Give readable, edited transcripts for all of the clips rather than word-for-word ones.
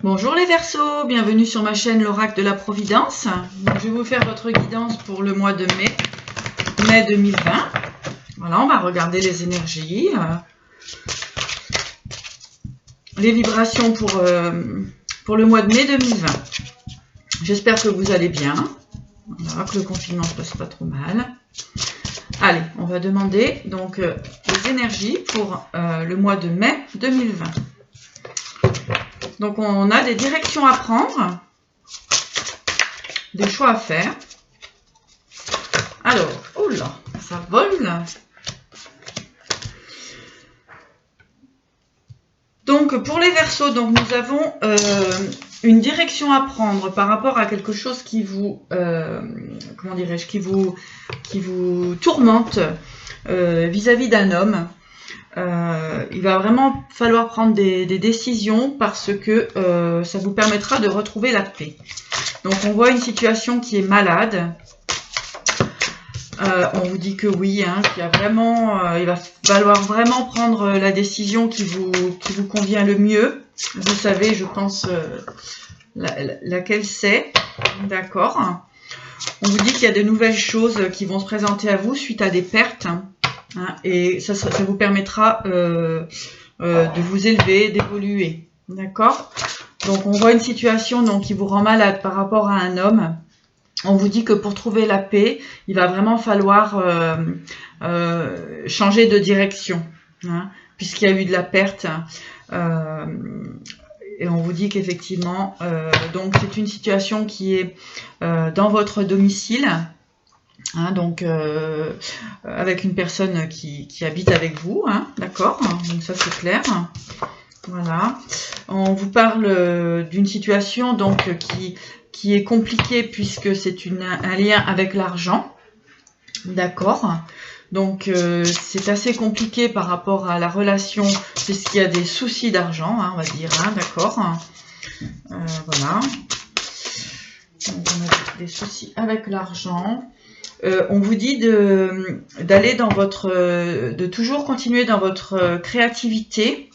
Bonjour les Verseaux, bienvenue sur ma chaîne l'Oracle de la Providence. Donc, je vais vous faire votre guidance pour le mois de mai 2020. Voilà, on va regarder les énergies, les vibrations pour le mois de mai 2020. J'espère que vous allez bien, voilà, que le confinement ne se passe pas trop mal. Allez, on va demander donc les énergies pour le mois de mai 2020. Donc, on a des directions à prendre, des choix à faire. Alors, oh là, ça vole. Donc, pour les Verseaux, donc nous avons une direction à prendre par rapport à quelque chose qui vous, comment dirais-je, qui vous tourmente vis-à-vis d'un homme. Il va vraiment falloir prendre des décisions parce que ça vous permettra de retrouver la paix. Donc on voit une situation qui est malade. On vous dit que oui, hein, qu'il y a vraiment, il va falloir vraiment prendre la décision qui vous convient le mieux. Vous savez, je pense, laquelle c'est. D'accord. On vous dit qu'il y a de nouvelles choses qui vont se présenter à vous suite à des pertes. Hein, et ça vous permettra de vous élever, d'évoluer. D'accord. Donc, on voit une situation donc, qui vous rend malade par rapport à un homme. On vous dit que pour trouver la paix, il va vraiment falloir changer de direction, hein, puisqu'il y a eu de la perte. Et on vous dit qu'effectivement, donc c'est une situation qui est dans votre domicile, hein, donc avec une personne qui habite avec vous, hein, d'accord. Donc ça c'est clair. Voilà. On vous parle d'une situation donc qui est compliqué puisque c'est un lien avec l'argent. D'accord. Donc, c'est assez compliqué par rapport à la relation puisqu'il y a des soucis d'argent, hein, on va dire. Hein, d'accord. Voilà. Donc, on a des soucis avec l'argent. On vous dit d'aller dans de toujours continuer dans votre créativité.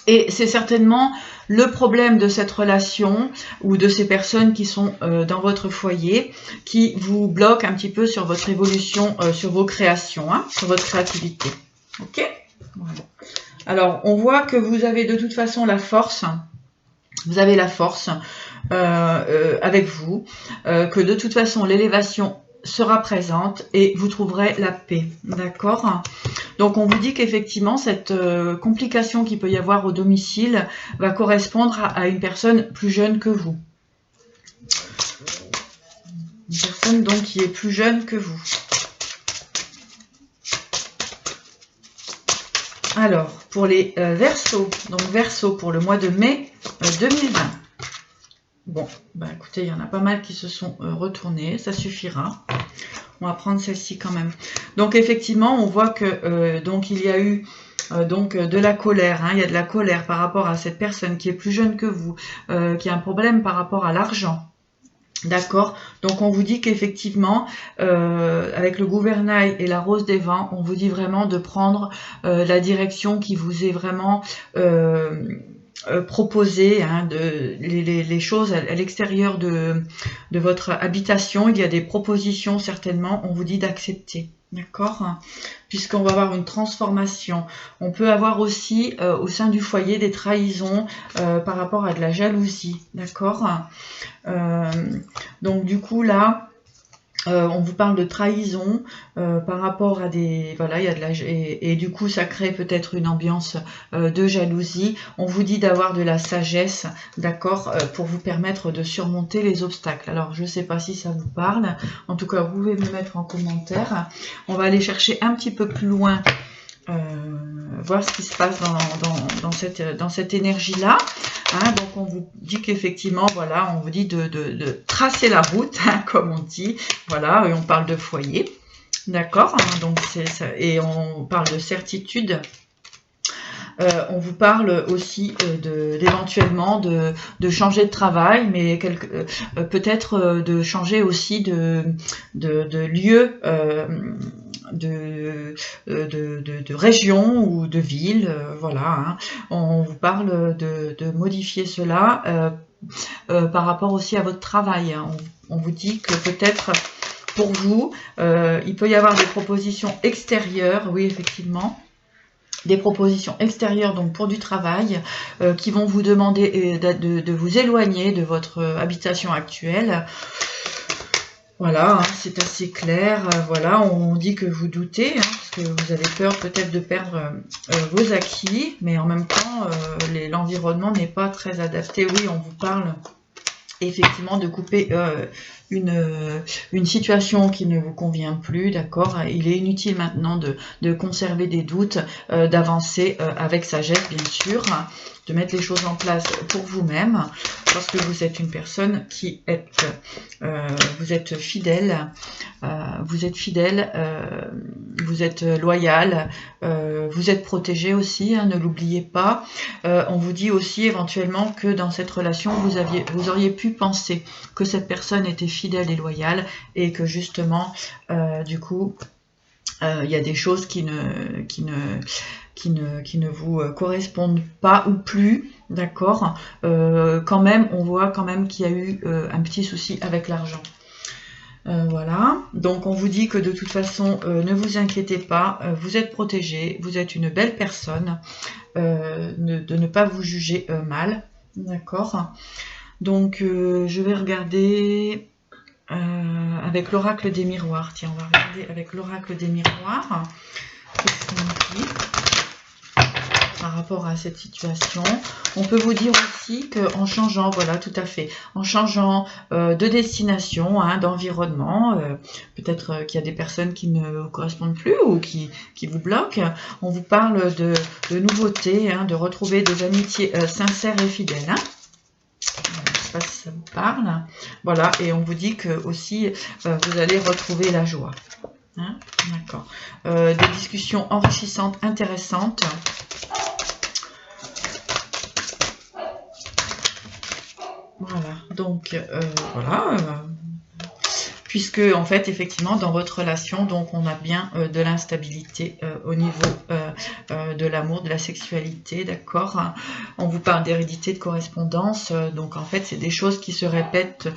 Et c'est certainement le problème de cette relation ou de ces personnes qui sont dans votre foyer qui vous bloquent un petit peu sur votre évolution, sur vos créations, hein, sur votre créativité. Ok ? Voilà. Alors, on voit que vous avez de toute façon la force. Vous avez la force avec vous, que de toute façon l'élévation sera présente et vous trouverez la paix. D'accord ? Donc, on vous dit qu'effectivement, cette complication qu'il peut y avoir au domicile va correspondre à une personne plus jeune que vous. Une personne donc qui est plus jeune que vous. Alors, pour les Verseaux, donc Verseaux pour le mois de mai 2020. Bon, bah écoutez, il y en a pas mal qui se sont retournés, ça suffira. On va prendre celle-ci quand même. Donc effectivement, on voit que donc il y a eu donc de la colère. Hein, il y a de la colère par rapport à cette personne qui est plus jeune que vous, qui a un problème par rapport à l'argent. D'accord. Donc on vous dit qu'effectivement, avec le gouvernail et la rose des vents, on vous dit vraiment de prendre la direction qui vous est vraiment proposer, hein, les choses à l'extérieur de votre habitation. Il y a des propositions certainement, on vous dit d'accepter, d'accord, puisqu'on va avoir une transformation. On peut avoir aussi au sein du foyer des trahisons par rapport à de la jalousie, d'accord. Donc du coup là on vous parle de trahison par rapport à des... Voilà, il y a de la... Et du coup, ça crée peut-être une ambiance de jalousie. On vous dit d'avoir de la sagesse, d'accord, pour vous permettre de surmonter les obstacles. Alors, je ne sais pas si ça vous parle. En tout cas, vous pouvez me mettre en commentaire. On va aller chercher un petit peu plus loin, voir ce qui se passe dans cette énergie-là. Hein, donc on vous dit qu'effectivement, voilà, on vous dit de tracer la route, hein, comme on dit, voilà, et on parle de foyer, d'accord, hein, donc c'est ça, et on parle de certitude. On vous parle aussi d'éventuellement de changer de travail, mais peut-être de changer aussi de lieu de région ou de ville, voilà, hein. On vous parle de modifier cela par rapport aussi à votre travail, hein. On vous dit que peut-être pour vous, il peut y avoir des propositions extérieures, oui effectivement, des propositions extérieures donc pour du travail qui vont vous demander de vous éloigner de votre habitation actuelle. Voilà, hein, c'est assez clair. Voilà, on dit que vous doutez, hein, parce que vous avez peur peut-être de perdre vos acquis, mais en même temps, l'environnement n'est pas très adapté. Oui, on vous parle effectivement de couper une situation qui ne vous convient plus, d'accord. Il est inutile maintenant de conserver des doutes, d'avancer avec sagesse, bien sûr, de mettre les choses en place pour vous-même, parce que vous êtes une personne qui est, vous êtes fidèle, vous êtes loyal, vous êtes protégé aussi, hein, ne l'oubliez pas. On vous dit aussi éventuellement que dans cette relation, vous auriez pu penser que cette personne était fidèle et loyale, et que justement, du coup, il y a des choses qui ne vous correspondent pas ou plus, d'accord. Quand même, on voit quand même qu'il y a eu un petit souci avec l'argent. Voilà, donc on vous dit que de toute façon, ne vous inquiétez pas, vous êtes protégé, vous êtes une belle personne, de ne pas vous juger mal, d'accord. Donc je vais regarder avec l'oracle des miroirs. Tiens, on va regarder avec l'oracle des miroirs qu'est-ce qu'on dit par rapport à cette situation. On peut vous dire aussi qu'en changeant, voilà, tout à fait, en changeant de destination, hein, d'environnement, peut-être qu'il y a des personnes qui ne vous correspondent plus ou qui vous bloquent. On vous parle de nouveautés, hein, de retrouver des amitiés sincères et fidèles, hein. Je ne sais pas si ça vous parle. Voilà, et on vous dit que aussi vous allez retrouver la joie. Hein, d'accord. Des discussions enrichissantes, intéressantes. Voilà, donc voilà, puisque en fait effectivement dans votre relation, donc on a bien de l'instabilité au niveau de l'amour, de la sexualité, d'accord. On vous parle d'hérédité, de correspondance, donc en fait c'est des choses qui se répètent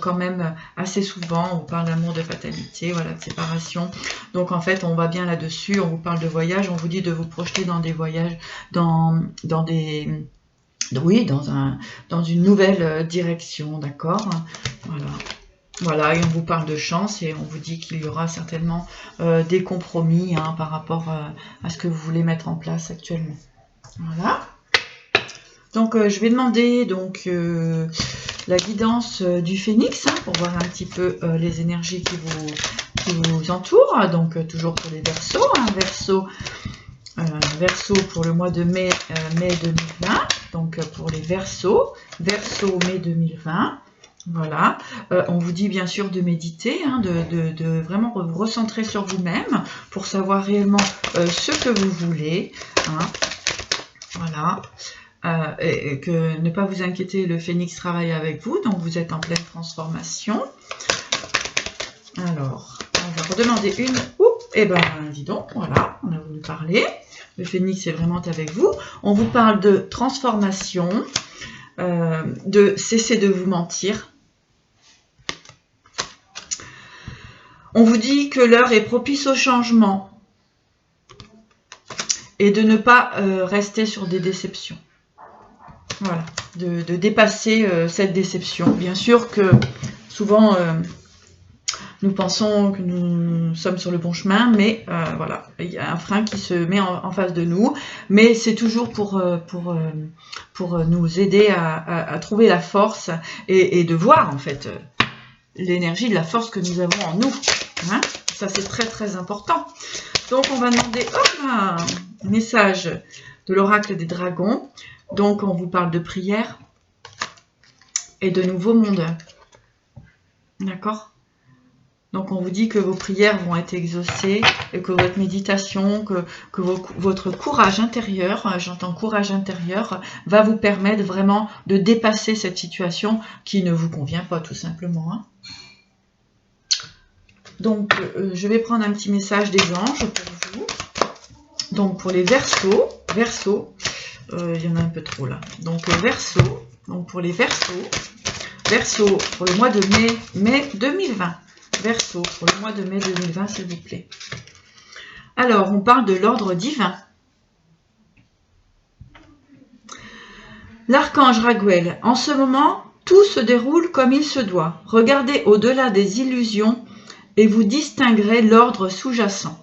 quand même assez souvent. On vous parle d'amour, de fatalité, voilà, de séparation, donc en fait on va bien là-dessus. On vous parle de voyage, on vous dit de vous projeter dans des voyages, dans une nouvelle direction, d'accord. Voilà. Voilà, et on vous parle de chance et on vous dit qu'il y aura certainement des compromis, hein, par rapport à ce que vous voulez mettre en place actuellement. Voilà. Donc je vais demander donc la guidance du phénix, hein, pour voir un petit peu les énergies qui vous entourent. Donc toujours pour les Verseaux, hein, Verseau pour le mois de mai 2020, donc pour les Verseaux, mai 2020. Voilà, on vous dit bien sûr de méditer, hein, de vraiment vous recentrer sur vous-même pour savoir réellement ce que vous voulez, hein. Voilà, et que ne pas vous inquiéter, le phénix travaille avec vous, donc vous êtes en pleine transformation. Alors, on va redemander une. Eh ben, dis donc, voilà, on a voulu parler. Le phénix est vraiment avec vous. On vous parle de transformation, de cesser de vous mentir. On vous dit que l'heure est propice au changement et de ne pas rester sur des déceptions. Voilà, de dépasser cette déception. Bien sûr que souvent nous pensons que nous sommes sur le bon chemin, mais voilà, il y a un frein qui se met en face de nous, mais c'est toujours pour nous aider à trouver la force et de voir en fait l'énergie de la force que nous avons en nous, hein. Ça c'est très très important. Donc on va demander un message de l'oracle des dragons. Donc on vous parle de prière et de nouveaux mondes, d'accord. Donc on vous dit que vos prières vont être exaucées et que votre méditation, que votre courage intérieur, j'entends courage intérieur, va vous permettre vraiment de dépasser cette situation qui ne vous convient pas tout simplement, hein. Donc, je vais prendre un petit message des anges pour vous. Donc, pour les Verseaux, il y en a un peu trop là. Donc, Verseaux, donc pour les Verseaux pour le mois de mai 2020. Verseaux pour le mois de mai 2020, s'il vous plaît. Alors, on parle de l'ordre divin. L'archange Raguel, en ce moment, tout se déroule comme il se doit. Regardez au-delà des illusions et vous distinguerez l'ordre sous-jacent.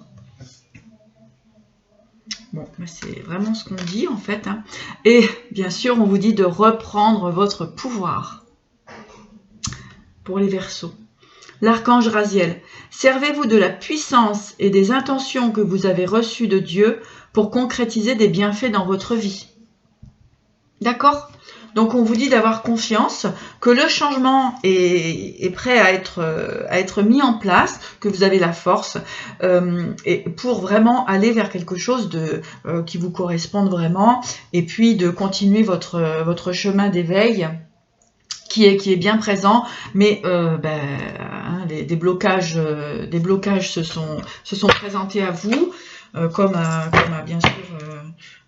Bon, c'est vraiment ce qu'on dit en fait. Hein. Et bien sûr, on vous dit de reprendre votre pouvoir. Pour les Verseaux. L'archange Raziel, servez-vous de la puissance et des intentions que vous avez reçues de Dieu pour concrétiser des bienfaits dans votre vie. D'accord ? Donc on vous dit d'avoir confiance, que le changement est prêt à être mis en place, que vous avez la force et pour vraiment aller vers quelque chose qui vous corresponde vraiment, et puis de continuer votre chemin d'éveil qui est bien présent, mais des blocages se sont présentés à vous, comme à bien sûr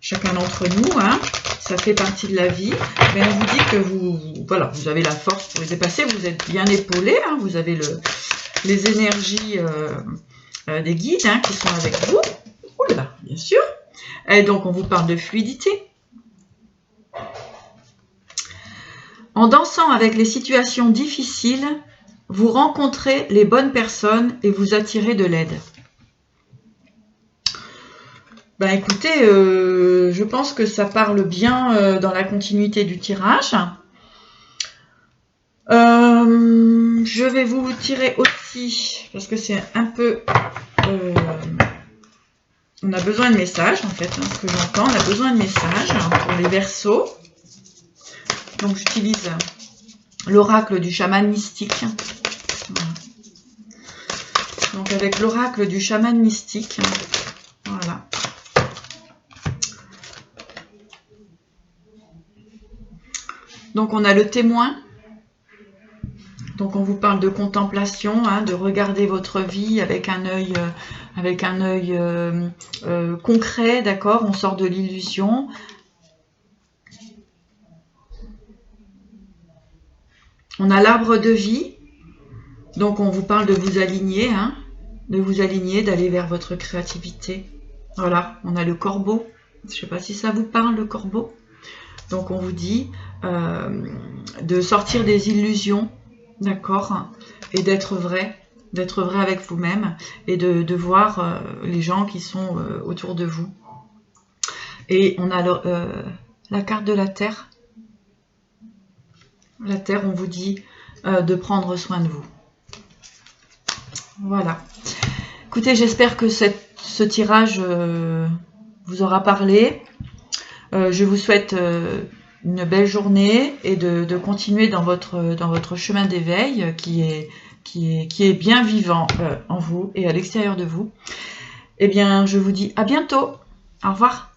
chacun d'entre nous, hein. Ça fait partie de la vie, mais on vous dit que vous avez la force pour les dépasser, vous êtes bien épaulé, hein, vous avez les énergies des guides hein, qui sont avec vous, oula, bien sûr, et donc on vous parle de fluidité. En dansant avec les situations difficiles, vous rencontrez les bonnes personnes et vous attirez de l'aide. Ben écoutez, je pense que ça parle bien dans la continuité du tirage. Je vais vous tirer aussi, parce que c'est un peu... on a besoin de messages, en fait, hein, ce que j'entends. On a besoin de messages pour les Verseaux. Donc j'utilise l'oracle du chaman mystique. Voilà. Donc avec l'oracle du chaman mystique, voilà. Donc on a le témoin. Donc on vous parle de contemplation, hein, de regarder votre vie avec un œil concret, d'accord. On sort de l'illusion. On a l'arbre de vie, donc on vous parle de vous aligner, hein, d'aller vers votre créativité. Voilà, on a le corbeau, je ne sais pas si ça vous parle le corbeau. Donc on vous dit de sortir des illusions, d'accord, et d'être vrai avec vous-même et de voir les gens qui sont autour de vous. Et on a la carte de la Terre. La Terre, on vous dit de prendre soin de vous. Voilà. Écoutez, j'espère que ce tirage vous aura parlé. Je vous souhaite une belle journée et de continuer dans votre chemin d'éveil qui est bien vivant en vous et à l'extérieur de vous. Eh bien, je vous dis à bientôt. Au revoir.